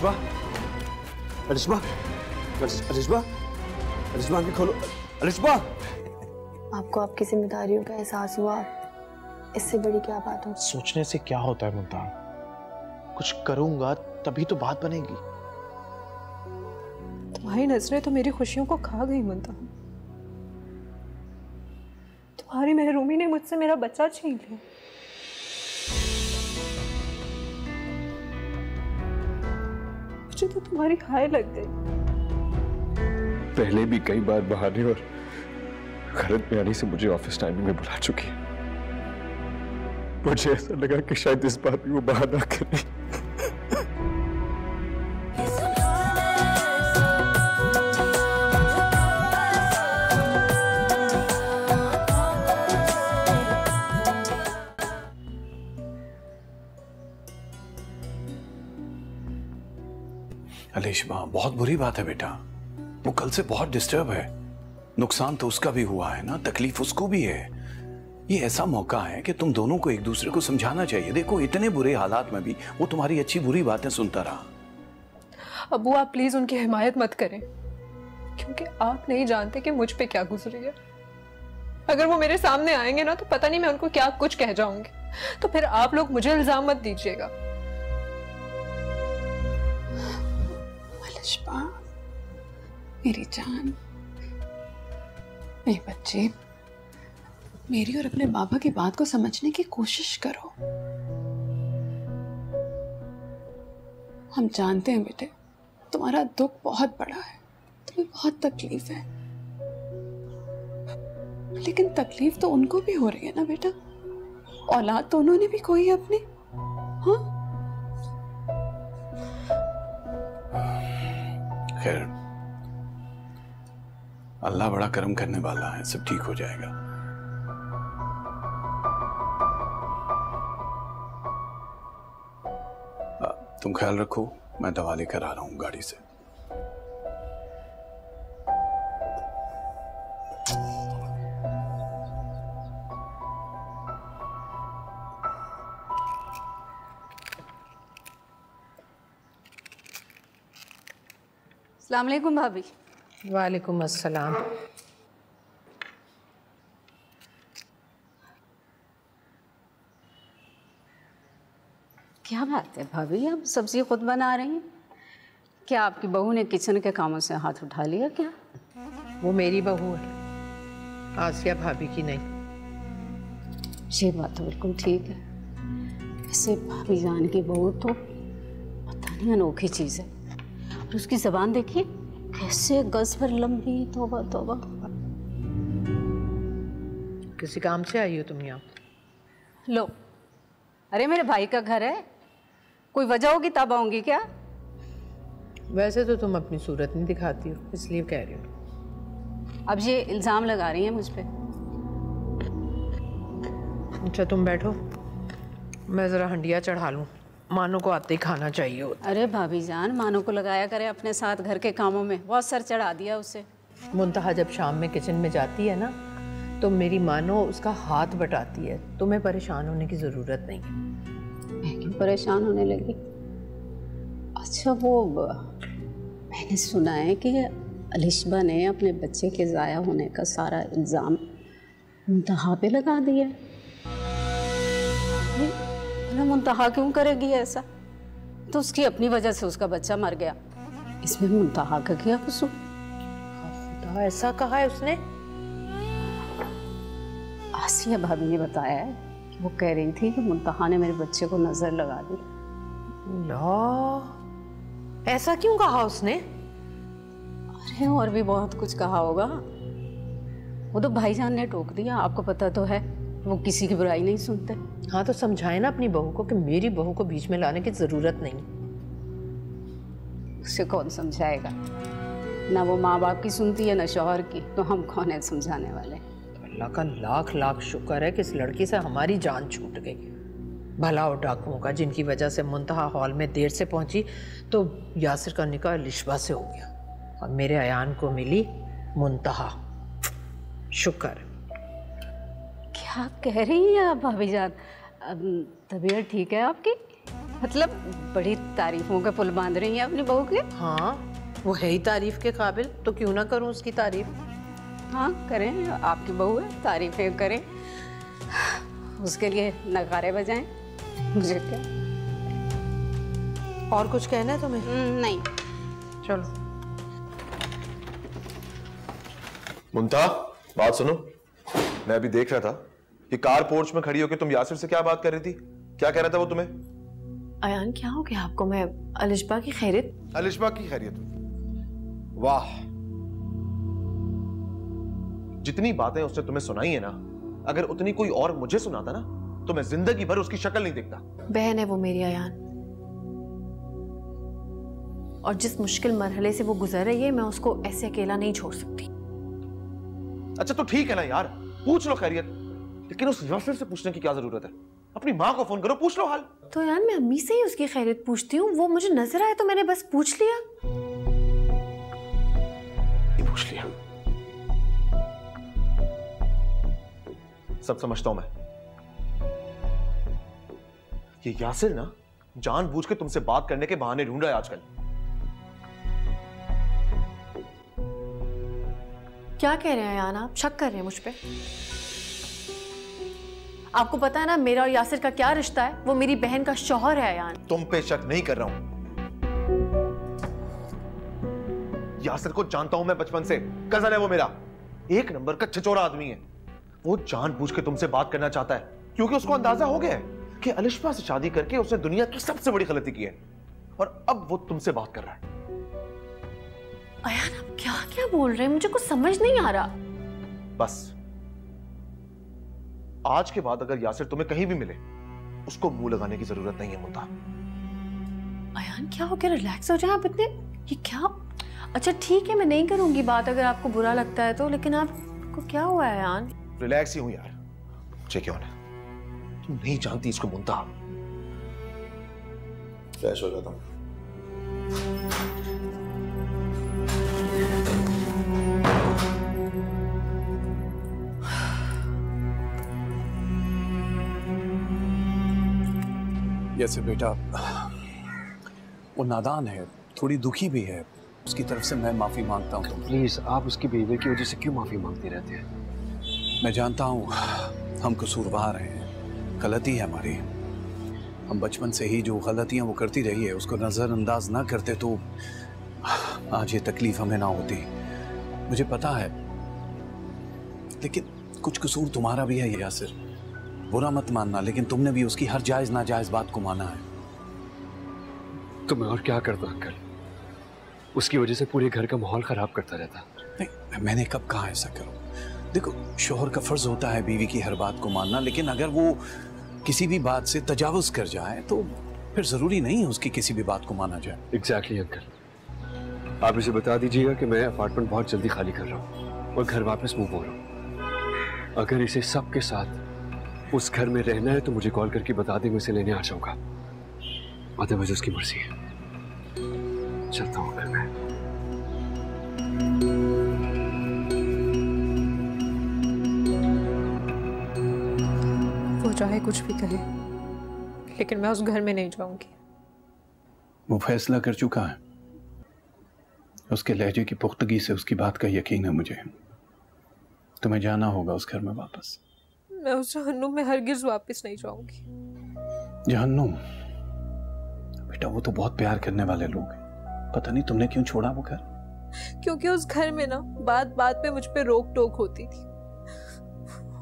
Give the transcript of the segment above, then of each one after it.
अलिशबा, अलिशबा, अलिशबा, अलिशबा आंखें खोलो। अलिशबा, आपको आपकी जिम्मेदारियों का एहसास हुआ, इससे बड़ी क्या बात हो। सोचने से क्या होता है मुल्तान, कुछ करूंगा तभी तो बात बनेगी। तुम्हारी नजरें तो मेरी खुशियों को खा गई मुल्तान। तुम्हारी महरूमी ने मुझसे मेरा बच्चा छीन लिया। मुझे तो तुम्हारी हाय लग गई। पहले भी कई बार बहाने और गलत बयानी से मुझे ऑफिस टाइमिंग में बुला चुकी है। मुझे ऐसा लगा कि शायद इस बार भी वो बहाना करे। अलिशबा, बहुत बुरी बात है बेटा, वो कल से बहुत डिस्टर्ब है। नुकसान तो उसका भी हुआ है ना, तकलीफ उसको भी है। ये ऐसा मौका है कि तुम दोनों को एक दूसरे को समझाना चाहिए। देखो, इतने बुरे हालात में भी वो तुम्हारी अच्छी बुरी बातें सुनता रहा। अब्बू, आप प्लीज उनकी हिमायत मत करें, क्योंकि आप नहीं जानते कि मुझ पे क्या गुजरी है। अगर वो मेरे सामने आएंगे ना तो पता नहीं मैं उनको क्या कुछ कह जाऊंगी, तो फिर आप लोग मुझे इल्जाम मत दीजिएगा। अलिशबा, मेरी जान, मेरे बच्चे, मेरी और अपने बाबा की बात को समझने की कोशिश करो। हम जानते हैं बेटे, तुम्हारा दुख बहुत बड़ा है, तुम्हें बहुत तकलीफ है, लेकिन तकलीफ तो उनको भी हो रही है ना बेटा। औलाद तो उन्होंने भी खोई है अपनी। हाँ, खैर, अल्लाह बड़ा करम करने वाला है, सब ठीक हो जाएगा। तुम ख्याल रखो, मैं दवा लेकर आ रहा हूं गाड़ी से। अस्सलाम वालेकुम भाभी। वालेकुम अस्सलाम। क्या बात है भाभी, आप सब्जी खुद बना रही हैं? क्या आपकी बहू ने किचन के कामों से हाथ उठा लिया क्या? वो मेरी बहू है, आसिया भाभी की नहीं। ये बात तो बिल्कुल ठीक है। वैसे भाभी जान की बहू तो पता नहीं अनोखी चीज़ है। और उसकी ज़बान देखिए कैसे गज पर लंबी, तौबा तौबा। किसी काम से आई हो तुम यहाँ? लो, अरे मेरे भाई का घर है, कोई वजह होगी तब आऊंगी क्या? वैसे तो तुम अपनी सूरत नहीं दिखाती हो, इसलिए कह रही हो। अब ये इल्ज़ाम लगा रही हैं मुझ पे। अच्छा तुम बैठो, मैं ज़रा हंडिया चढ़ा लूँ, मानो को आते ही खाना चाहिए होता। अरे भाभी जान, मानो को लगाया करे अपने साथ घर के कामों में, बहुत सर चढ़ा दिया उसे। मुंतहा जब शाम में किचन में जाती है ना, तो मेरी मानो उसका हाथ बटाती है। तुम्हें परेशान होने की ज़रूरत नहीं है। मैं क्यों परेशान होने लगी? अच्छा, वो मैंने सुना है कि अलिशबा ने अपने बच्चे के ज़ाया होने का सारा इल्ज़ाम मुंतहा पे लगा दिया। मुंतहा क्यों करेगी ऐसा? तो उसकी अपनी वजह से उसका बच्चा मर गया, इसमें मुंतहा का क्या कसूर? खुदा, ऐसा कहा है उसने? आसिया भाभी ने बताया है कि वो कह रही थी कि मुंतहा ने मेरे बच्चे को नजर लगा दी। ला, ऐसा क्यों कहा उसने? अरे और भी बहुत कुछ कहा होगा। वो तो भाईजान ने टोक दिया, आपको पता तो है वो किसी की बुराई नहीं सुनते। हाँ तो समझाए ना अपनी बहू को कि मेरी बहू को बीच में लाने की जरूरत नहीं। उसे कौन समझाएगा? ना वो माँ बाप की सुनती है ना शौहर की, तो हम कौन है समझाने वाले? अल्लाह का लाख लाख शुक्र है कि इस लड़की से हमारी जान छूट गई। भला हो डाकुओं का, जिनकी वजह से मुंतहा हॉल में देर से पहुंची तो यासिर का निकाह अलिशबा से हो गया और मेरे अयान को मिली मुंतहा। शुक्र। क्या कह रही हैं आप भाभी जान? तबीयत ठीक है आपकी? मतलब बड़ी तारीफों के पुल बांध रही हैं अपनी बहू के। हाँ, वो है ही तारीफ के काबिल, तो क्यों ना करूं उसकी तारीफ। हाँ करें, आपकी बहू है, तारीफें करें, उसके लिए नगारे बजाएं, मुझे क्या। और कुछ कहना है तुम्हें? नहीं। चलो। मुमता, बात सुनो। मैं अभी देख रहा था कि कार पोर्च में खड़ी होकर तुम यासिर से क्या बात कर रही थी। क्या कह रहा था वो तुम्हें? अयान क्या हो गया आपको? मैं अलिशबा की खैरियत। अलिशबा की खैरियत? वाह, जितनी बातें उसने तुम्हें सुनाई है ना, अगर उतनी कोई और मुझे सुनाता ना तो मैं जिंदगी भर उसकी शक्ल नहीं देखता। बहन है वो मेरी अयान, और जिस मुश्किल मरहले से वो गुजर रही है मैं उसको ऐसे अकेला नहीं छोड़ सकती। अच्छा तो ठीक है ना यार, पूछ लो खैरियत, लेकिन उस यासिर से पूछने की क्या जरूरत है? अपनी माँ को फोन करो, पूछ लो हाल। तो यार मैं अम्मी से ही उसकी खैरियत पूछती हूँ, वो मुझे नजर आए तो मैंने बस पूछ लिया। ये पूछ लिया, सब समझता हूं मैं। ये यासिर ना जानबूझ के तुमसे बात करने के बहाने ढूंढ रहा है आजकल। क्या कह रहे हैं यार आप? शक कर रहे हैं मुझ पे? आपको पता है ना मेरा और यासिर का क्या रिश्ता है? वो मेरी बहन का शौहर है यार। तुम पे शक नहीं कर रहा हूं, यासिर को जानता हूं मैं बचपन से, कजन है वो मेरा, एक नंबर का छिछोरा आदमी है। वो जानबूझ के तुमसे बात करना चाहता है क्योंकि उसको अंदाजा हो गया है कि अलिशबा से शादी करके उसने दुनिया की सबसे बड़ी गलती की है, और अब वो तुमसे बात कर रहा है। अयान आप क्या क्या बोल रहे हैं? मुझे कुछ समझ नहीं आ रहा। बस आज के बाद अगर यासिर तुम्हें कहीं भी मिले उसको मुंह लगाने की जरूरत नहीं है मुमता। अयान क्या हो गया? रिलैक्स हो जाए आप इतने। ये क्या? अच्छा ठीक है मैं नहीं करूंगी बात अगर आपको बुरा लगता है तो, लेकिन आपको क्या हुआ है अयान? रिलैक्स ही हूं यार, मुझे क्यों ना, तुम नहीं जानती इसको मुमता। फ्रेश हो जाता हूं। जैसे बेटा वो नादान है, थोड़ी दुखी भी है, उसकी तरफ से मैं माफी मांगता हूँ। प्लीज आप उसकी बिहेवियर की वजह से क्यों माफी मांगते रहते हैं? मैं जानता हूँ हम कसूरवार हैं, गलती है हमारी। हम बचपन से ही जो गलतियाँ वो करती रही है उसको नज़रअंदाज ना करते तो आज ये तकलीफ हमें ना होती। मुझे पता है, लेकिन कुछ कसूर तुम्हारा भी है यासिर, बुरा मत मानना, लेकिन तुमने भी उसकी हर जायज़ नाजायज बात को माना है। तो मैं और क्या करता अंकल? उसकी वजह से पूरे घर का माहौल खराब करता रहता। नहीं, मैंने कब कहा ऐसा करो? देखो, शोहर का फर्ज होता है बीवी की हर बात को मानना, लेकिन अगर वो किसी भी बात से तजावुज कर जाए तो फिर जरूरी नहीं है उसकी किसी भी बात को माना जाए। एग्जैक्टली अंकल, आप इसे बता दीजिएगा कि मैं अपार्टमेंट बहुत जल्दी खाली कर रहा हूँ और घर वापस मूव हो रहा हूँ। अगर इसे सबके साथ उस घर में रहना है तो मुझे कॉल करके बता दे, मैं इसे लेने आ जाऊंगा। अदरवाइज उसकी मर्जी है। चलता हूँ घर में। वो चाहे कुछ भी कहे, लेकिन मैं उस घर में नहीं जाऊंगी। वो फैसला कर चुका है, उसके लहजे की पुख्तगी से उसकी बात का यकीन है मुझे। तुम्हें जाना होगा उस घर में वापस। मैं उस जहन्नुम में हरगिज वापस नहीं जाऊंगी। जहन्नुम? बेटा वो तो बहुत प्यार करने वाले लोग हैं, पता नहीं तुमने क्यों छोड़ा वो घर। क्योंकि उस घर में ना बात बात पे मुझ पे रोक टोक होती थी,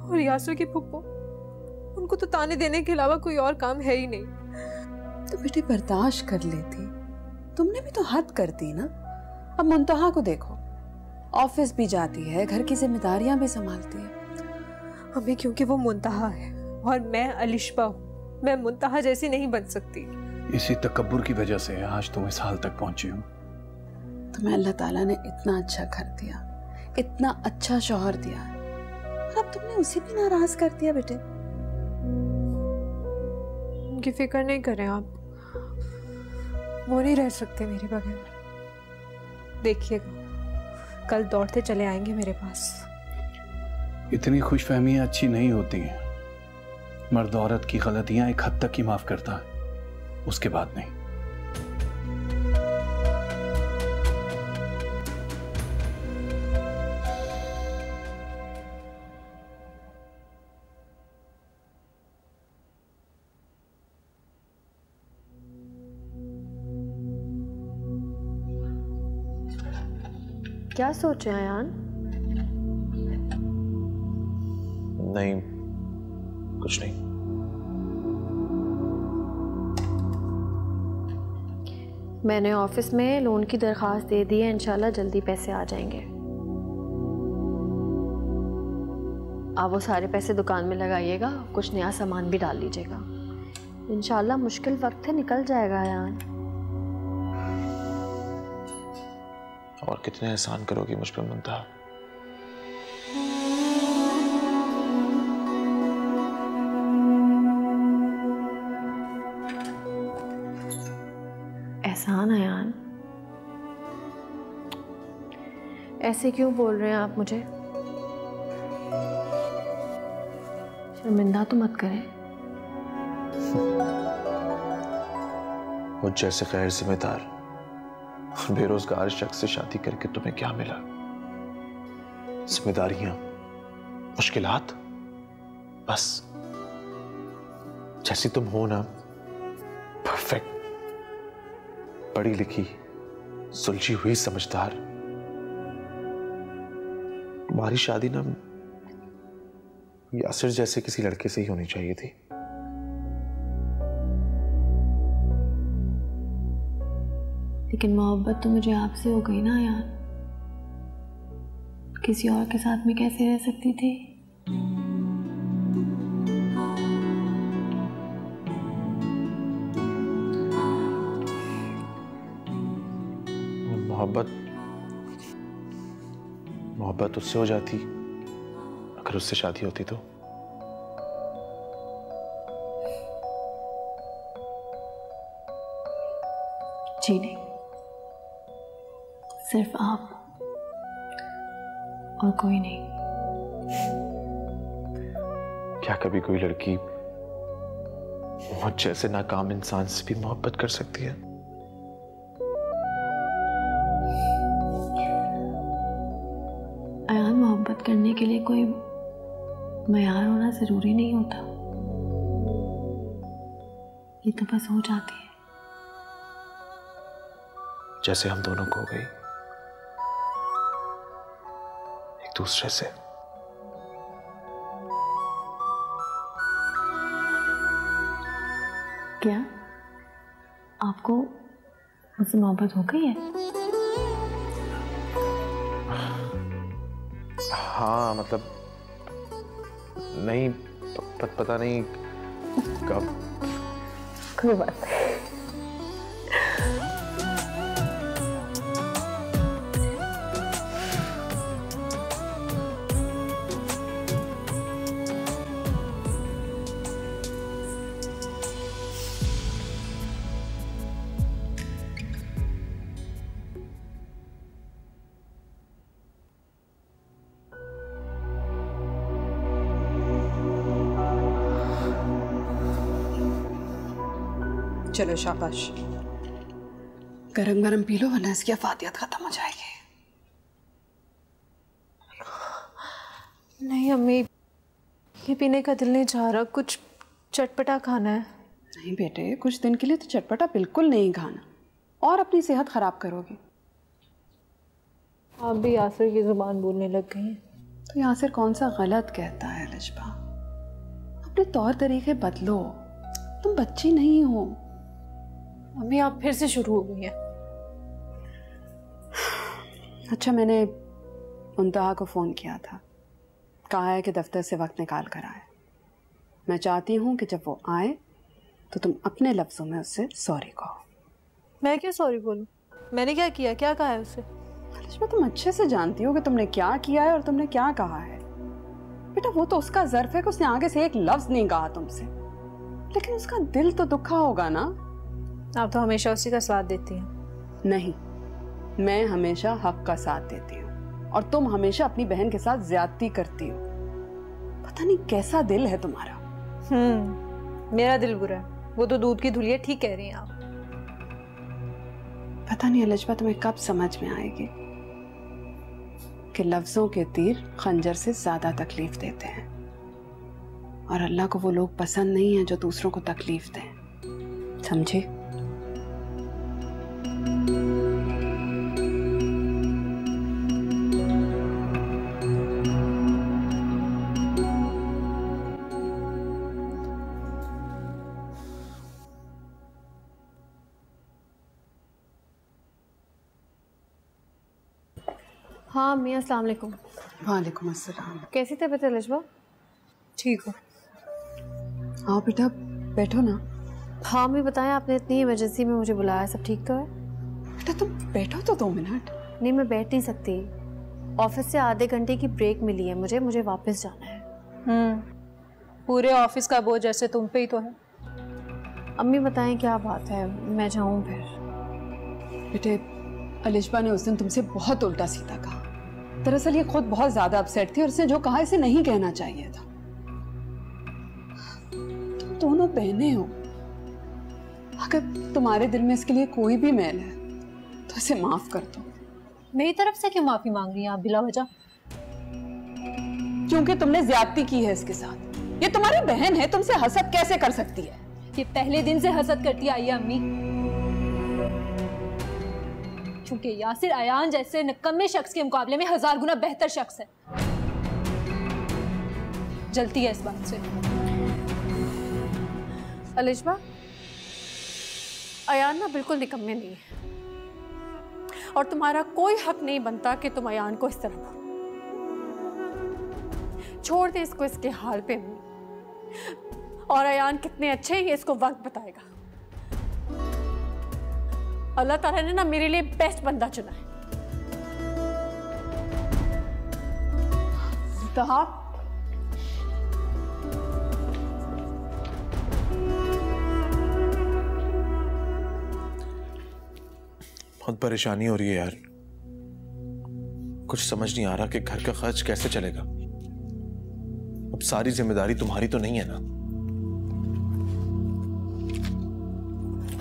और यासिर की फुप्पो, उनको तो ताने देने के अलावा कोई और काम है ही नहीं। तो बेटे बर्दाश्त कर लेती, तुमने भी तो हद कर दी ना। अब मुंतहा को देखो, ऑफिस भी जाती है, घर की जिम्मेदारियां भी संभालती है। अभी क्योंकि वो मुंतहा है और मैं अलिशबा हूँ, मैं मुंतहा जैसी नहीं बन सकती। इसी तकब्बुर की वजह से आज तुम इस हाल तक पहुंची हो। तुम्हें अल्लाह ताला ने इतना अच्छा घर दिया, इतना अच्छा शौहर दिया है, और अब तुमने उसे भी नाराज कर दिया। बेटे उनकी फिक्र नहीं करें आप, वो नहीं रह सकते मेरे बगैर। देखिएगा कल दौड़ते चले आएंगे मेरे पास। इतनी खुशफहमियां अच्छी नहीं होती हैं। मर्द औरत की गलतियां एक हद तक ही माफ करता है, उसके बाद नहीं। क्या सोच रहे हैं अयान? नहीं, कुछ नहीं। मैंने ऑफिस में लोन की दरखास्त दे दी है, इंशाल्लाह जल्दी पैसे आ जाएंगे। आप वो सारे पैसे दुकान में लगाइएगा, कुछ नया सामान भी डाल लीजिएगा। इंशाल्लाह मुश्किल वक्त है, निकल जाएगा अयान। और कितने एहसान करोगी मुझ पर मुंतहा? एहसान अयान, ऐसे क्यों बोल रहे हैं आप मुझे? शर्मिंदा तो मत करें। मुझ जैसे गैर जिम्मेदार बेरोजगार शख्स से शादी करके तुम्हें क्या मिला? जिम्मेदारियां, मुश्किलात, बस। जैसी तुम हो ना, परफेक्ट, पढ़ी लिखी, सुलझी हुई, समझदार। तुम्हारी शादी ना यासिर जैसे किसी लड़के से ही होनी चाहिए थी। लेकिन मोहब्बत तो मुझे आपसे हो गई ना यार, किसी और के साथ में कैसे रह सकती थी? मोहब्बत उससे हो जाती अगर उससे शादी होती तो। जी नहीं, सिर्फ आप और कोई नहीं। क्या कभी कोई लड़की मुझ जैसे नाकाम इंसान से भी मोहब्बत कर सकती है? अयान, मोहब्बत करने के लिए कोई मयार होना जरूरी नहीं होता, ये तो बस हो जाती है। जैसे हम दोनों को हो गई एक दूसरे से। क्या आपको मुझसे मोहब्बत हो गई है? हाँ, मतलब नहीं, पता नहीं कब। कोई बात नहीं। चलो शाबाश, गरम गरम पी लो वरना इसकी अफादियत खत्म हो जाएगी। नहीं अम्मी, ये पीने का दिल नहीं चाह रहा, कुछ चटपटा खाना है। नहीं बेटे, कुछ दिन के लिए तो चटपटा बिल्कुल नहीं खाना, और अपनी सेहत खराब करोगे। आप भी यासिर की जुबान बोलने लग गई हैं। तो यासिर कौन सा गलत कहता है लिशबा? अपने तौर तरीके बदलो, तुम बच्ची नहीं हो। अम्मी आप फिर से शुरू हो गई हैं। अच्छा, मैंने मुंतहा को फ़ोन किया था, कहा है कि दफ्तर से वक्त निकाल कर आए। मैं चाहती हूँ कि जब वो आए तो तुम अपने लफ्ज़ों में उससे सॉरी कहो। मैं क्या सॉरी बोलूँ? मैंने क्या किया? क्या कहा है उससे? लिशबा, तुम अच्छे से जानती हो कि तुमने क्या किया है और तुमने क्या कहा है। बेटा, वो तो उसका ज़र्फ है कि उसने आगे से एक लफ्ज़ नहीं कहा तुमसे, लेकिन उसका दिल तो दुखा होगा ना। आप तो हमेशा उसी का साथ देती हैं। नहीं, मैं हमेशा हक का साथ देती हूँ और तुम हमेशा अपनी बहन के साथ ज्यादती करती हो। पता नहीं कैसा दिल है तुम्हारा। मेरा दिल बुरा है, वो तो दूध की धुलिया, ठीक कह रही हैं आप। पता नहीं अलिशबा तुम्हें कब समझ में आएगी कि लफ्जों के तीर खंजर से ज्यादा तकलीफ देते हैं, और अल्लाह को वो लोग पसंद नहीं है जो दूसरों को तकलीफ दें, समझी? हाँ मियाँ, अस्सलाम वालेकुम। वालेकुम अस्सलाम। कैसी तबीयत है लिशबा? ठीक हो? आओ बेटा बैठो ना। हाँ मैं बताएं, आपने इतनी इमरजेंसी में मुझे बुलाया, सब ठीक तो है? बेटा तुम बैठो तो 2 मिनट। नहीं मैं बैठ नहीं सकती, ऑफिस से आधे घंटे की ब्रेक मिली है मुझे वापस जाना है। पूरे ऑफिस का बोझ जैसे तुम पे ही तो है। अम्मी बताएं क्या बात है, मैं जाऊँ फिर? बेटे अलिशबा ने उस दिन तुमसे बहुत उल्टा सीधा कहा। दरअसल ये खुद बहुत ज्यादा अपसेट थी और उसने जो कहा इसे नहीं कहना चाहिए था। तुम दोनों बहनें हो, अगर तुम्हारे दिल में इसके लिए कोई भी मैल है तो इसे माफ कर दो। मेरी तरफ से क्यों माफी मांग रही हैं आप बिला वजह? क्योंकि तुमने ज्यादती की है इसके साथ। ये तुम्हारी बहन है, तुमसे हसद कैसे कर सकती है? ये पहले दिन से हसद करती आई है अम्मी, क्योंकि यासिर अयान जैसे निकम्मे शख्स के मुकाबले में 1000 गुना बेहतर शख्स है। जलती है इस बात से। अलिशबा, अयान ना बिल्कुल निकम्मे नहीं है, और तुम्हारा कोई हक नहीं बनता कि तुम अयान को इस तरह बोलो। छोड़ दे इसको इसके हाल पे। और अयान कितने अच्छे हैं ये इसको वक्त बताएगा। अल्लाह ताला ने ना मेरे लिए बेस्ट बंदा चुना है। कहा बहुत परेशानी हो रही है यार, कुछ समझ नहीं आ रहा कि घर का खर्च कैसे चलेगा। अब सारी जिम्मेदारी तुम्हारी तो नहीं है ना।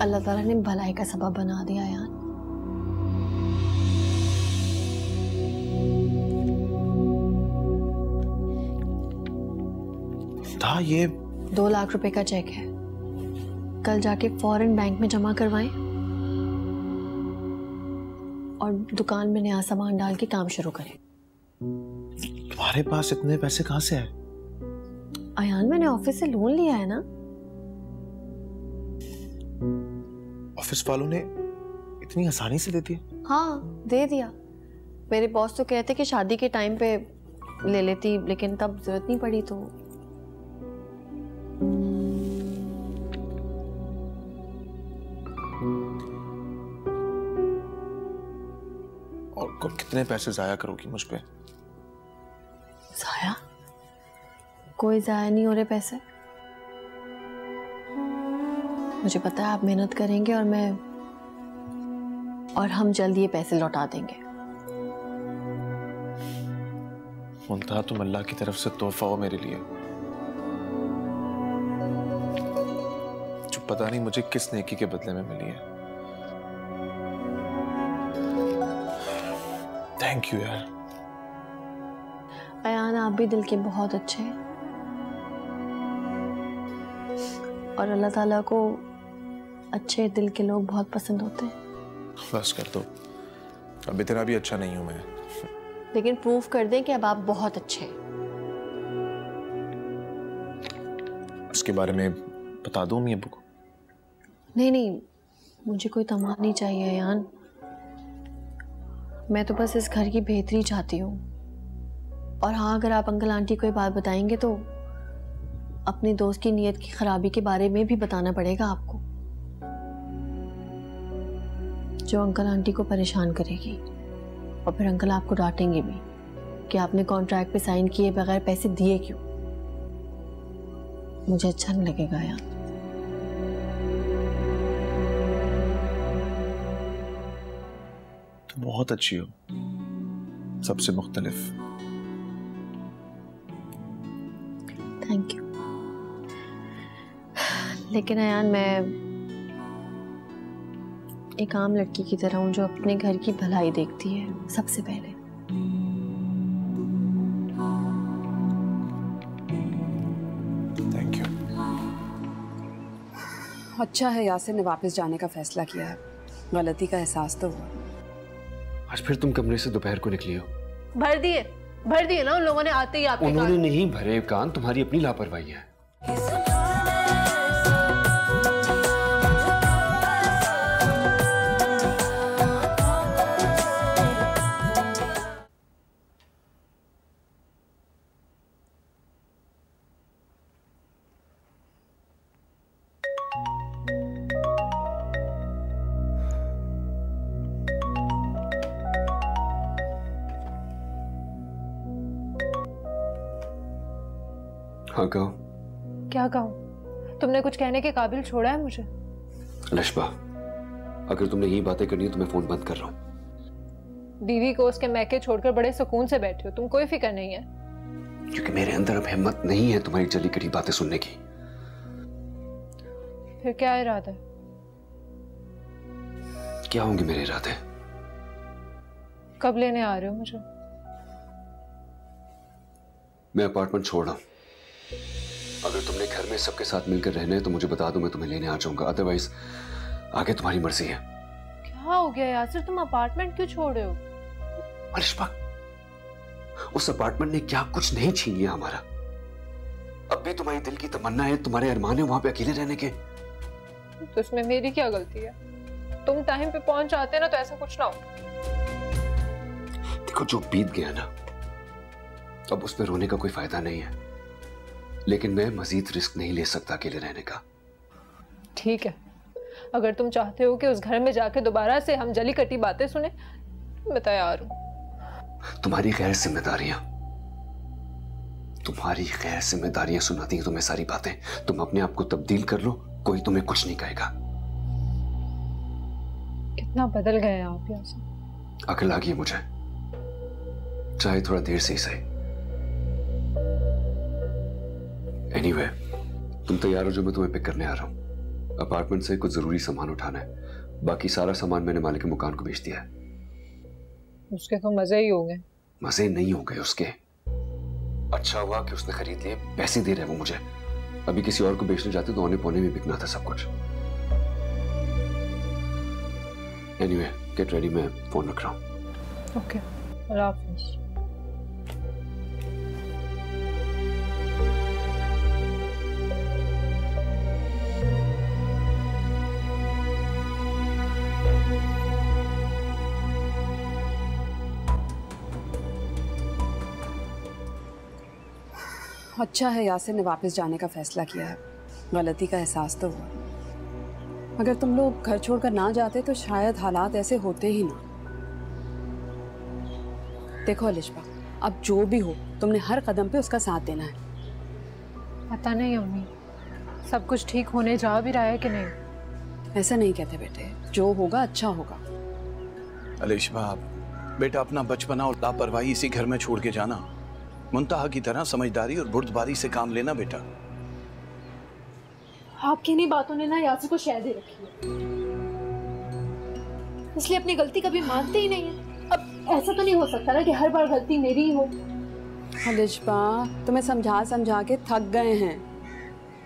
अल्लाह ताला ने भलाई का सबब बना दिया यार। था ये 2 लाख रुपए का चेक है, कल जाके फौरन बैंक में जमा करवाएं और दुकान में नया सामान डाल के काम शुरू करें। तुम्हारे पास इतने पैसे कहाँ से आए? अयान मैंने ऑफिस से लोन लिया है ना। ऑफिस वालों ने इतनी आसानी से दे दिया? हाँ दे दिया। मेरे बॉस तो कहते कि शादी के टाइम पे ले लेती, लेकिन तब जरूरत नहीं पड़ी तो। और कितने पैसे जाया करोगी मुझ पे? जाया? कोई जाया नहीं हो रहे पैसे। मुझे पता है आप मेहनत करेंगे और हम जल्दी ये पैसे लौटा देंगे। मुंतहा तुम अल्लाह की तरफ से तोहफा हो मेरे लिए, जो पता नहीं मुझे किस नेकी के बदले में मिली है। थैंक यू यार। अयान आप भी दिल के बहुत अच्छे हैं, और अल्लाह ताला को अच्छे दिल के लोग बहुत पसंद होते हैं। बस कर दो, अब इतना भी अच्छा नहीं हूं मैं। लेकिन प्रूफ कर दें कि अब आप बहुत अच्छे हैं। इसके बारे में बता दूं मैं अब्बू को? नहीं, मुझे कोई तमाम नहीं चाहिए अयान। मैं तो बस इस घर की बेहतरी चाहती हूँ। और हाँ, अगर आप अंकल आंटी को ये बात बताएंगे तो अपने दोस्त की नीयत की खराबी के बारे में भी बताना पड़ेगा आपको, जो अंकल आंटी को परेशान करेगी। और फिर अंकल आपको डांटेंगे भी कि आपने कॉन्ट्रैक्ट पे साइन किए बगैर पैसे दिए क्यों। मुझे अच्छा नहीं लगेगा यार। तुम बहुत अच्छी हो, सबसे मुख्तलिफ। Thank you. लेकिन अयान मैं एक आम लड़की की तरह हूँ जो अपने घर की भलाई देखती है सबसे पहले। Thank you. अच्छा है यासिर ने वापस जाने का फैसला किया है, गलती का एहसास तो हुआ। आज फिर तुम कमरे से दोपहर को निकली हो। भर दिए ना उन लोगों ने आते ही आपके उन्होंने नहीं भरे कान, तुम्हारी अपनी लापरवाही है। हाँ कहो। क्या कहूँ? तुमने कुछ कहने के काबिल छोड़ा है मुझे? लिशबा, अगर तुमने यही बातें करनी है तो मैं फोन बंद कर रहा हूँ। बीवी को उसके मैके छोड़कर बड़े सुकून से बैठे हो, तुम कोई फिक्र नहीं है? क्योंकि मेरे अंदर अब हिम्मत नहीं है तुम्हारी जली कटी बातें सुनने की। फिर क्या इरादा है? क्या होंगे मेरे इरादे? कब लेने आ रहे हो मुझे? मैं अपार्टमेंट छोड़ रहा हूँ। अगर तुमने घर में सबके साथ मिलकर रहना है तो मुझे बता दो, मैं तुम्हें लेने आ जाऊंगा। अदरवाइज आगे तुम्हारी मर्जी है। क्या हो गया यासिर, तुम अपार्टमेंट क्यों छोड़ रहे हो? अलिशबा, उस अपार्टमेंट ने क्या कुछ नहीं छीन लिया हमारा। अब भी तुम्हारी दिल की तमन्ना है, तुम्हारे अरमान है वहां पे अकेले रहने के। तो इसमें मेरी क्या गलती है? तुम टाइम पे पहुंच जाते ना तो ऐसा कुछ ना हो। देखो जो बीत गया ना, अब उस पर रोने का कोई फायदा नहीं है, लेकिन मैं मजीद रिस्क नहीं ले सकता अकेले रहने का। ठीक है, अगर तुम चाहते हो कि उस घर में जाके दोबारा से हम जली कटी बातें सुने, मैं तैयार हूं। तुम्हारी गैर जिम्मेदारियां सुनाती हैं तुम्हें सारी बातें। तुम अपने आप को तब्दील कर लो, कोई तुम्हें कुछ नहीं कहेगा। कितना बदल गए आप यासिर। अकल आ गई मुझे, चाहे थोड़ा देर से ही सही। एनीवे, तुम तैयार हो जो मैं तुम्हें पिक करने आ रहा हूँ। अपार्टमेंट से कुछ जरूरी सामान उठाना है, बाकी सारा सामान मैंने मालिक के मकान को बेच दिया है। उसके तो मजे ही हो गए। मजे नहीं हो गए उसके। अच्छा हुआ कि उसने खरीद लिए, पैसे दे रहे वो मुझे। अभी किसी और को बेचने जाते तो औने पौने में बिकना था सब कुछ। एनीवे, गेट रेडी, मैं फोन रख रहा हूँ। ओके, अल्लाह हाफिज़। अच्छा है यासिर ने वापस जाने का फैसला किया है, गलती का एहसास तो हुआ। अगर तुम लोग घर छोड़कर ना जाते तो शायद हालात ऐसे होते ही ना। देखो अलिशबा, अब जो भी हो तुमने हर कदम पे उसका साथ देना है। पता नहीं अम्मी, सब कुछ ठीक होने जा भी रहा है कि नहीं? ऐसा नहीं कहते बेटे, जो होगा अच्छा होगा। अलिशबा, बेटा अपना बचपना और लापरवाही इसी घर में छोड़ के जाना। मुंतहा की तरह समझदारी और बुर्दबारी से काम लेना बेटा। आपकी इन्हीं बातों ने ना यासिर को शह दे रखी है, इसलिए अपनी गलती कभी मानते ही नहीं है। अब ऐसा तो नहीं हो सकता ना कि हर बार गलती मेरी ही हो। अलिशबा, तुम्हें समझा समझा के थक गए हैं।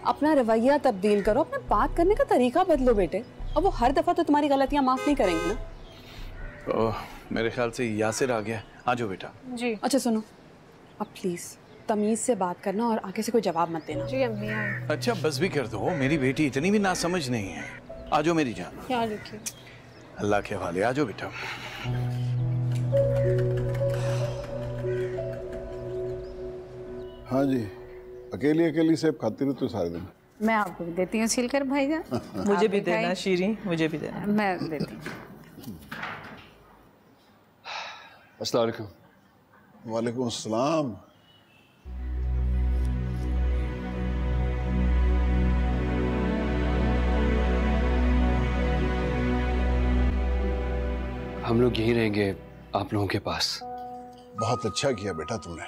अपना रवैया तब्दील करो, अपना बात करने का तरीका बदलो बेटे। अब वो हर दफा तो तुम्हारी गलतियां माफ नहीं करेंगे ना। मेरे ख्याल से यासिर आ गया। आ जाओ बेटा। जी। अच्छा सुनो, अब प्लीज तमीज से बात करना और आगे से कोई जवाब मत देना। जी अम्मी। अच्छा बस भी कर दो, मेरी बेटी इतनी भी नासमझ नहीं है। आ जाओ मेरी जान। क्या लिखिए? अल्लाह के हवाले। आ जाओ बेटा। हाँ जी, अकेली अकेली सेब खाती रहती सारे दिन। मैं आपको भी देती हूँ छिलकर भाईजान। मुझे भी देना शीरी, मुझे भी देना। मैं देती हूँ। अस्सलाम वालेकुम। वालेकुम अस्सलाम। हम लोग यहीं रहेंगे आप लोगों के पास। बहुत अच्छा किया बेटा तुमने।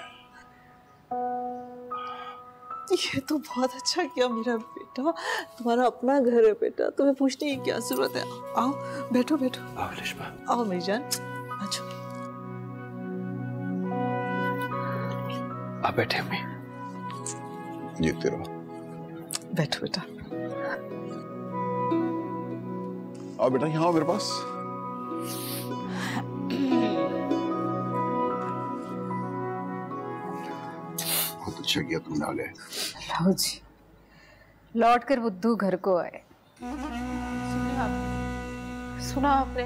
ये तो बहुत अच्छा किया मेरा बेटा, तुम्हारा अपना घर है बेटा, तुम्हें पूछने की क्या जरूरत है। आओ बैठो बैठो। आओ लिशबा। आओ मेरी जान, अच्छा आप बैठे अम्मी। जीते रहो। बैठो बेटा। आओ बेटा यहाँ आओ मेरे पास। बहुत अच्छा किया तुमने आले। लो जी, लौट कर बुद्धू घर को आए। सुना आपने,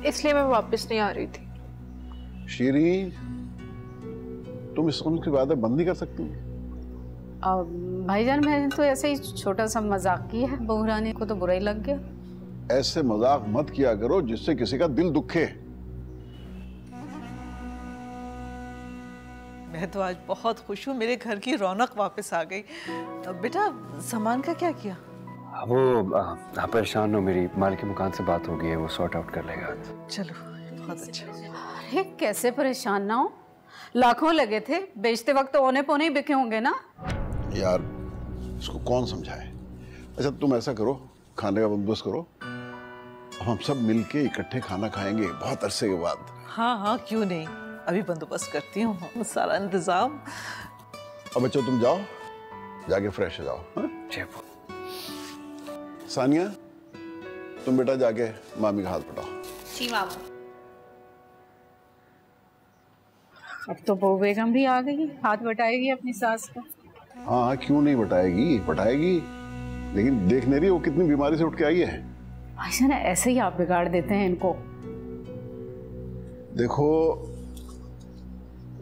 इसलिए मैं वापस नहीं आ रही थी। शीरी, तुम इस उम्र की बातें बंद नहीं कर सकती? भाईजान मैंने तो ऐसे ही छोटा सा मजाक किया है, बहू रानी को तो बुरा ही लग गया। ऐसे मजाक मत किया करो जिससे किसी का दिल दुखे। मैं तो आज बहुत खुश हूँ, मेरे घर की रौनक वापस आ गई। बेटा सामान का क्या किया? वो आप परेशान हो, मेरी मालिक के मकान से बात हो गई है, वो सॉर्ट आउट कर लेगा। चलो बहुत अच्छा। अरे कैसे परेशान ना हो, लाखों लगे थे, बेचते वक्त तो औने पौने ही बिके होंगे ना। यार इसको कौन समझाए। अच्छा तुम ऐसा करो, खाने का बंदोबस्त करो, हम सब मिलके इकट्ठे खाना खाएंगे बहुत अरसे के बाद। हाँ हाँ क्यों नहीं, अभी बंदोबस्त करती हूँ सारा इंतजाम। अब बच्चों तुम जाओ, जाके फ्रेश हो जाओ। हाँ? सानिया तुम बेटा जाके मामी का हाथ पटाओ। जी मामा। अब तो बहू बेगम भी आ गई, हाथ बटाएगी अपनी सास को। हाँ क्यों नहीं बटाएगी, बटाएगी, लेकिन देख नहीं रही वो कितनी बीमारी से उठ के आई है। ऐसा ना, ऐसे ही आप बिगाड़ देते हैं इनको। देखो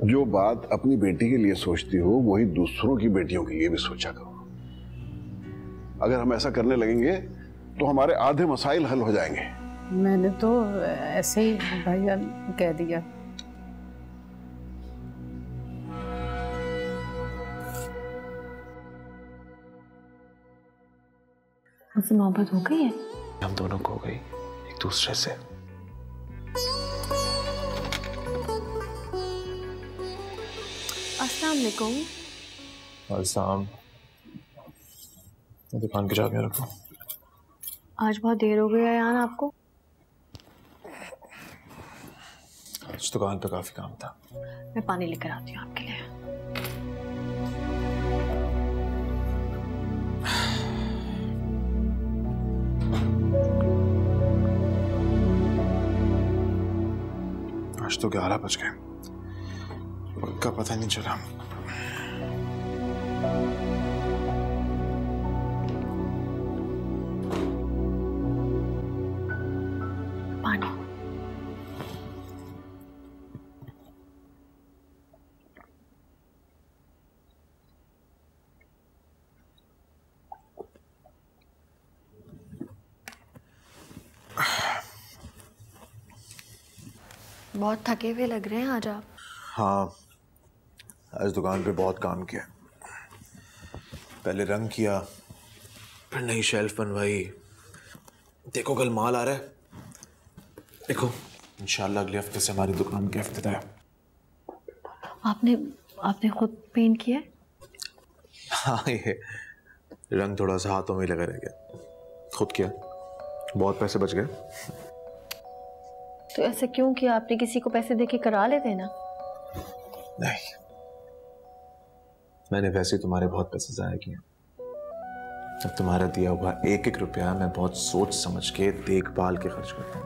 जो बात अपनी बेटी के लिए सोचती हो वही दूसरों की बेटियों के लिए भी सोचा करो। अगर हम ऐसा करने लगेंगे तो हमारे आधे मसाइल हल हो जाएंगे। मैंने तो ऐसे ही भैया कह दिया। मुझसे मोहब्बत हो गई है? हम दोनों को हो गई एक दूसरे से। अस्सलाम वालेकुम। और शाम दुकान की चाबियां रखो। आज बहुत देर हो गई है यान आपको। आज दुकान पे काफी काम था। मैं पानी लेकर आती हूँ आपके लिए। आज तो 11 बज गए, वक्त का पता नहीं चला। पानी। बहुत थके हुए लग रहे हैं आज आप। हाँ आज दुकान पे बहुत काम किया, पहले रंग किया, फिर नई शेल्फ बनवाई। देखो कल माल आ रहा है, देखो इंशाल्लाह अगले हफ्ते से हमारी दुकान के इफ्तिताह है। आपने खुद पेंट किया है? हाँ ये रंग थोड़ा सा हाथों में लगा रह गया, खुद किया, बहुत पैसे बच गए। तो ऐसा क्यों किया आपने? किसी को पैसे देके करा लेते ना। नहीं, मैंने वैसे तुम्हारे बहुत पैसे जाया किए। अब तुम्हारा दिया हुआ एक एक रुपया मैं बहुत सोच समझ के देखभाल के खर्च करता हूँ।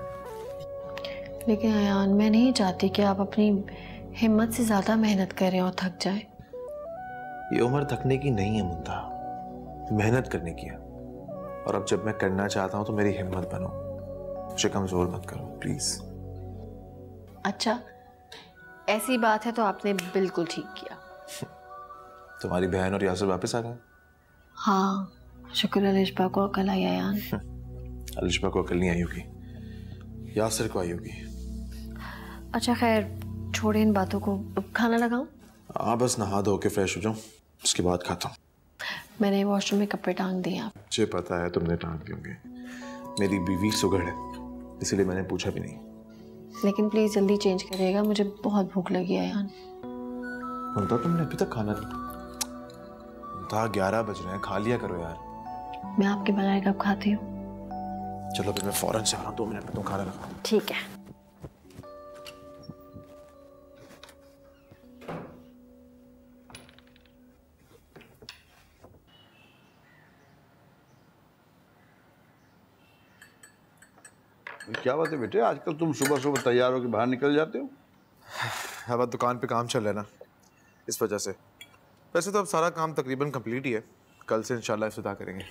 लेकिन अयान, मैं नहीं चाहती कि आप अपनी हिम्मत से ज्यादा मेहनत करें और थक जाए। ये उम्र थकने की नहीं है मुंता, मेहनत करने की है। और अब जब मैं करना चाहता हूं तो मेरी हिम्मत बनो, मुझे कमजोर मत करो प्लीज। अच्छा ऐसी बात है तो आपने बिल्कुल ठीक किया। तुम्हारी बहन और यासर वापस आ गए? हाँ शुक्र अलिशबा को अकल आई अयान। अलिशबा को अकल नहीं आई होगी, यासर को आई होगी। अच्छा खैर छोड़े इन बातों को, खाना लगाऊं? हाँ बस नहा धो के फ्रेश हो जाऊं, उसके बाद खाता हूँ। मैंने वॉशरूम में कपड़े टांग दिए आप। मुझे पता है तुमने टांग दिए होंगे, मेरी बीवी सुगड़ है इसलिए मैंने पूछा भी नहीं। लेकिन प्लीज जल्दी चेंज करिएगा, मुझे बहुत भूख लगी है यार। मुंता तुमने अभी तक खाना मुमताज 11 बज रहे हैं, खा लिया करो यार। मैं आपके बगैर कब खाती हूँ? चलो फिर मैं फौरन से आ रहा हूँ, 2 मिनट में तुम खाना रखो। ठीक है। क्या बात है बेटे, आजकल तुम सुबह सुबह तैयार होकर बाहर निकल जाते हो? अब दुकान पे काम चल रहा है ना, इस वजह से। वैसे तो अब सारा काम तकरीबन कंप्लीट ही है, कल से इंशाल्लाह इफ्तिताह करेंगे।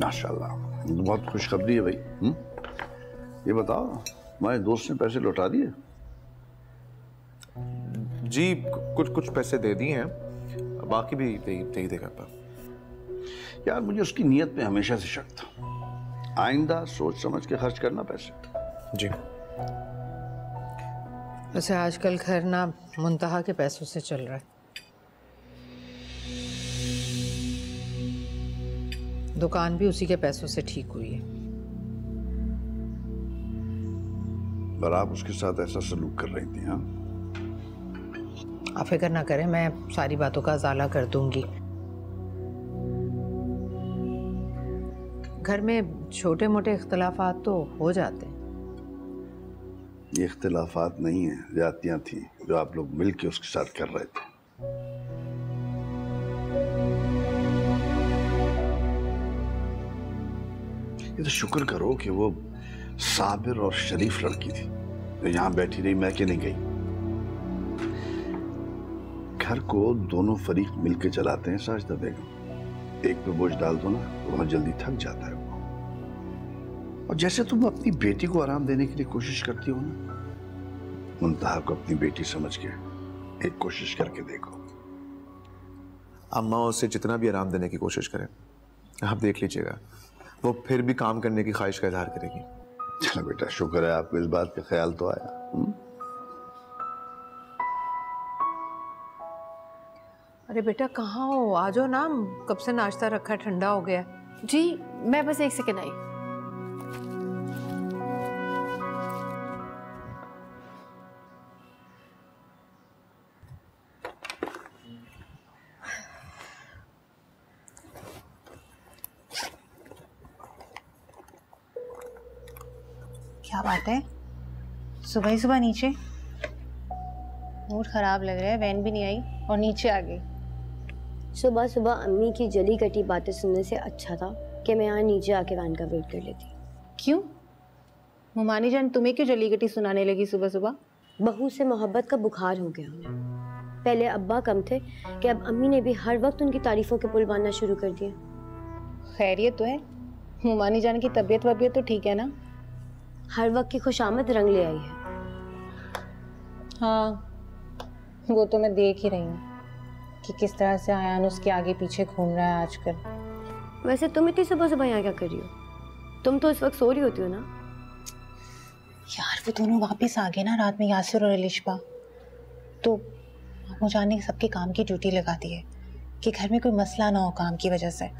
माशाल्लाह, बहुत खुशखबरी है भाई। ये बताओ, हमारे दोस्त ने पैसे लौटा दिए? जी कुछ कुछ पैसे दे दिए हैं, बाकी भी दे देगा पर। यार मुझे उसकी नीयत पे हमेशा से शक था। आइंदा सोच समझ के खर्च करना पैसे। जी वैसे आजकल घर ना मुंतहा के पैसों से चल रहा है। दुकान भी उसी के पैसों से ठीक हुई है। पर आप उसके साथ ऐसा सलूक कर रही थी? हाँ, आप फिक्र ना करें, मैं सारी बातों का उजाला कर दूंगी। घर में छोटे मोटे इख्तलाफात तो हो जाते हैं। ये इख्तिलाफात नहीं है, ज्यादतियां थी जो आप लोग मिलके उसके साथ कर रहे थे। ये तो शुक्र करो कि वो साबिर और शरीफ लड़की थी जो यहाँ बैठी रही, मैं कि नहीं गई। घर को दोनों फरीक मिलके चलाते हैं साजिदा बेगम। एक पे बोझ डाल दो ना तो वहां जल्दी थक जाता है वो। और जैसे तुम अपनी बेटी को आराम देने के लिए कोशिश करती हो ना, मुंतहा को अपनी बेटी समझ के एक कोशिश करके देखो। अम्मा उसे जितना भी आराम देने की कोशिश करें, आप देख लीजिएगा वो फिर भी काम करने की ख्वाहिश का इजहार करेगी। चलो बेटा, शुक्र है आपको इस बात का ख्याल तो आया। अरे बेटा कहाँ हो, आ जाओ ना, कब से नाश्ता रखा ठंडा हो गया। जी मैं बस 1 सेकेंड आई। क्या बात है, सुबह ही सुबह नीचे? मूड खराब लग रहा है, वैन भी नहीं आई और नीचे आ गई। सुबह सुबह अम्मी की जली कटी बातें सुनने से अच्छा था कि मैं यहाँ नीचे आके वैन का वेट कर लेती। क्यों मुमानी जान, तुम्हें क्यों जली कटी सुनाने लगी सुबह सुबह? बहू से मोहब्बत का बुखार हो गया उन्हें। पहले अब्बा कम थे कि अब अम्मी ने भी हर वक्त उनकी तारीफों के पुल बांधना शुरू कर दिए। खैरियत तो है? मुमानी जान की तबीयत वबीयत तो ठीक है ना? हर वक्त की खुशामद रंग ले आई है। हाँ वो तो मैं देख ही रही हूँ कि किस तरह से आयान उसके आगे पीछे घूम रहा है आजकल। वैसे तुम इतनी सुबह सुबह यहाँ क्या कर रही हो? तुम तो इस वक्त सो रही होती हो ना? यार वो दोनों वापस आ गए ना रात में, यासिर और अलिशबा। तो मामू जान ने सबके काम की ड्यूटी लगा दी है कि घर में कोई मसला ना हो काम की वजह से।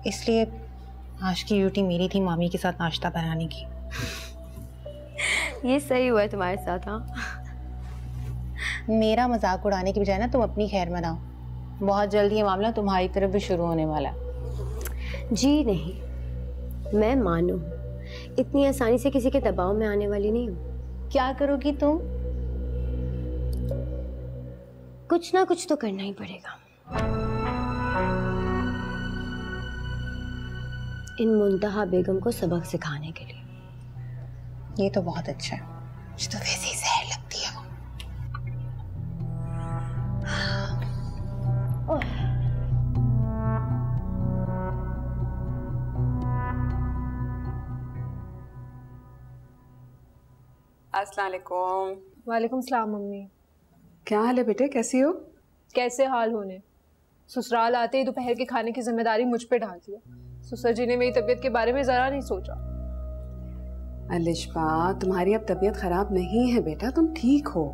इसलिए आज की ड्यूटी मेरी थी मामी के साथ नाश्ता बनाने की। ये सही हुआ है तुम्हारे साथ। हाँ मेरा मजाक उड़ाने की बजाय ना तुम अपनी खैर मनाओ, बहुत जल्दी ये मामला तुम्हारी तरफ भी शुरू होने वाला। जी नहीं, मैं मानू इतनी आसानी से किसी के दबाव में आने वाली नहीं हूँ। क्या करोगी तुम? कुछ ना कुछ तो करना ही पड़ेगा। इन मुंतहा बेगम को सबक सिखाने के लिए। ये तो बहुत अच्छा है, मुझे तो वैसे ही जहर लगती है वो। अस्सलाम वालेकुम। वालेकुम सलाम मम्मी। क्या हाल है बेटे, कैसी हो? कैसे हाल होने, ससुराल आते ही दोपहर के खाने की जिम्मेदारी मुझ पे डाल दिया। ससुर जी ने मेरी तबीयत के बारे में जरा नहीं सोचा। अलिशबा तुम्हारी अब तबीयत खराब नहीं है बेटा, तुम ठीक हो।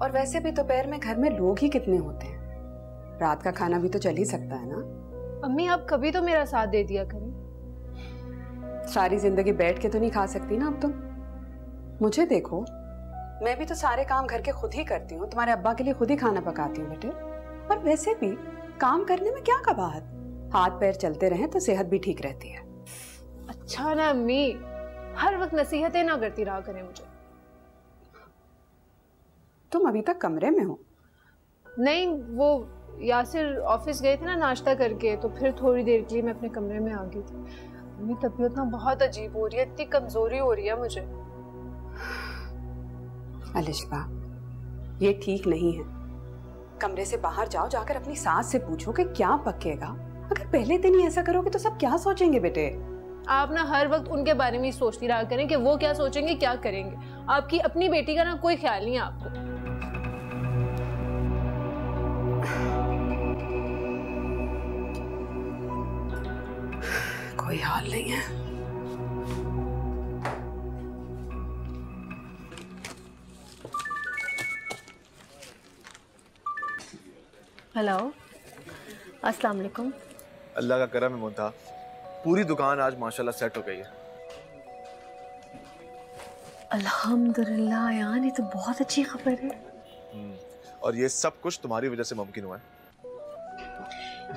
और वैसे भी दोपहर में घर में लोग ही कितने होते हैं, रात का खाना भी तो चल ही सकता है ना। अम्मी आप कभी तो मेरा साथ दे दिया करें। सारी जिंदगी बैठ के तो नहीं खा सकती ना अब तुम। मुझे देखो, मैं भी तो सारे काम घर के खुद ही करती हूँ, तुम्हारे अब्बा के लिए खुद ही खाना पकाती हूँ बेटे। और वैसे भी काम करने में क्या कबाहत, हाथ पैर चलते रहें तो सेहत भी ठीक रहती है। अच्छा ना अम्मी, हर वक्त नसीहतें ना करती रहा करें मुझे। तुम अभी तक कमरे में हो? नहीं, वो यासिर ऑफिस गए थे ना नाश्ता करके, तो फिर थोड़ी देर के लिए मैं अपने कमरे में आ गई थी। मेरी तबीयत ना बहुत अजीब हो रही है, इतनी कमजोरी हो रही है मुझे। अलिशबा, ये ठीक नहीं है। कमरे से बाहर जाओ, जाकर अपनी सास से पूछो कि क्या पकेगा। अगर पहले दिन ही ऐसा करोगे तो सब क्या सोचेंगे बेटे? आप ना हर वक्त उनके बारे में ही सोचती रहा करें कि वो क्या सोचेंगे, क्या करेंगे। आपकी अपनी बेटी का ना कोई ख्याल नहीं है आपको। कोई हाल नहीं है। हेलो, अस्सलाम वालेकुम। अल्लाह का करम है मुंतहा, पूरी दुकान आज माशाल्लाह सेट हो गई है। अल्हम्दुलिल्लाह यार, ये तो बहुत अच्छी खबर है। और ये सब कुछ तुम्हारी वजह से मुमकिन हुआ है।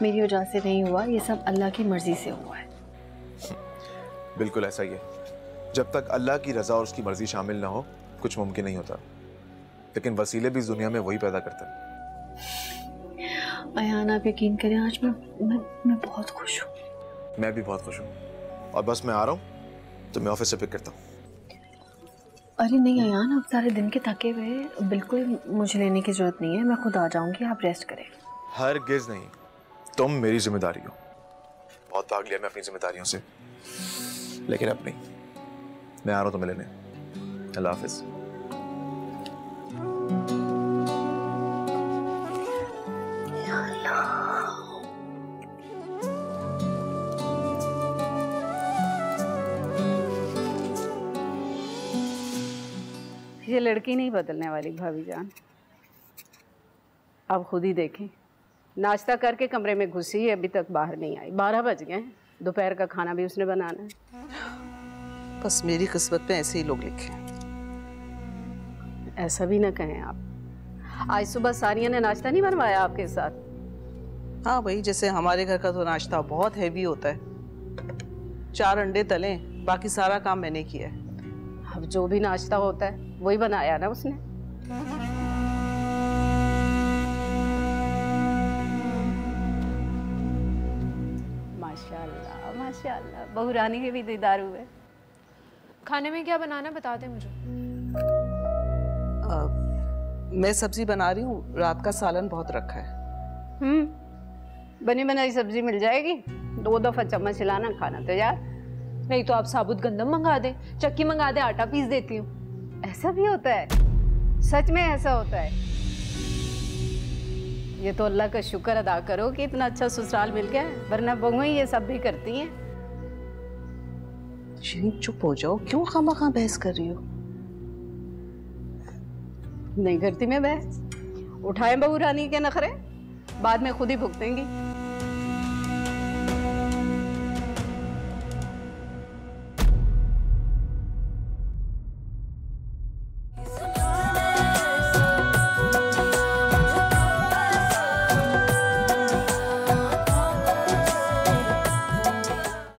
मेरी वजह से नहीं हुआ, ये सब अल्लाह की मर्जी से हुआ है। बिल्कुल ऐसा ही है। जब तक अल्लाह की रजा और उसकी मर्जी शामिल ना हो, कुछ मुमकिन नहीं होता। लेकिन वसीले भी इस दुनिया में वही पैदा करता है। अयान, आप यकीन करें, आज मैं बहुत खुश हूँ। मैं भी बहुत खुश हूँ। और बस मैं आ रहा हूँ, तो मैं ऑफिस से पिक करता हूँ। अरे नहीं अयान, आप सारे दिन के थके हुए, बिल्कुल मुझे लेने की जरूरत नहीं है। मैं खुद आ जाऊंगी, आप रेस्ट करें। हरगिज़ नहीं, तुम मेरी जिम्मेदारी हो। बहुत भाग लिया मैं अपनी जिम्मेदारियों से, लेकिन अब नहीं। मैं आ रहा हूँ तुम्हें लेने। अल्लाह हाफिज। ये लड़की नहीं बदलने वाली भाभी जान। अब खुद ही देखें, नाश्ता करके कमरे में घुसी है, अभी तक बाहर नहीं आई। 12 बज गए, दोपहर का खाना भी उसने बनाना है। बस मेरी किस्मत में ऐसे ही लोग लिखे। ऐसा भी ना कहें आप। आज सुबह सारिया ने नाश्ता नहीं बनवाया आपके साथ? हाँ भाई, जैसे हमारे घर का तो नाश्ता बहुत हैवी होता है। 4 अंडे तले, बाकी सारा काम मैंने किया है। अब जो भी नाश्ता होता है वही बनाया ना उसने। माशाल्लाह माशाल्लाह, बहू रानी के भी दीदार हुए। खाने में क्या बनाना बता दे मुझे। मैं सब्जी बना रही हूँ, रात का सालन बहुत रखा है। बनी बनाई सब्जी मिल जाएगी, 2 दफा चम्मच हिलाना, खाना तैयार। नहीं तो आप साबुत गंदम मंगा दे, चक्की मंगा दे, आटा पीस देती हूँ। ऐसा भी होता है? सच में ऐसा होता है? ये तो अल्लाह का शुक्र अदा करो कि इतना अच्छा ससुराल मिल गया है, वरना बहुएं ये सब भी करती हैं। शिरीन चुप हो जाओ, क्यों खामखा बहस कर रही हो? नहीं करती मैं बहस। उठाएं बहू रानी के नखरे, बाद में खुद ही भुगतेंगी।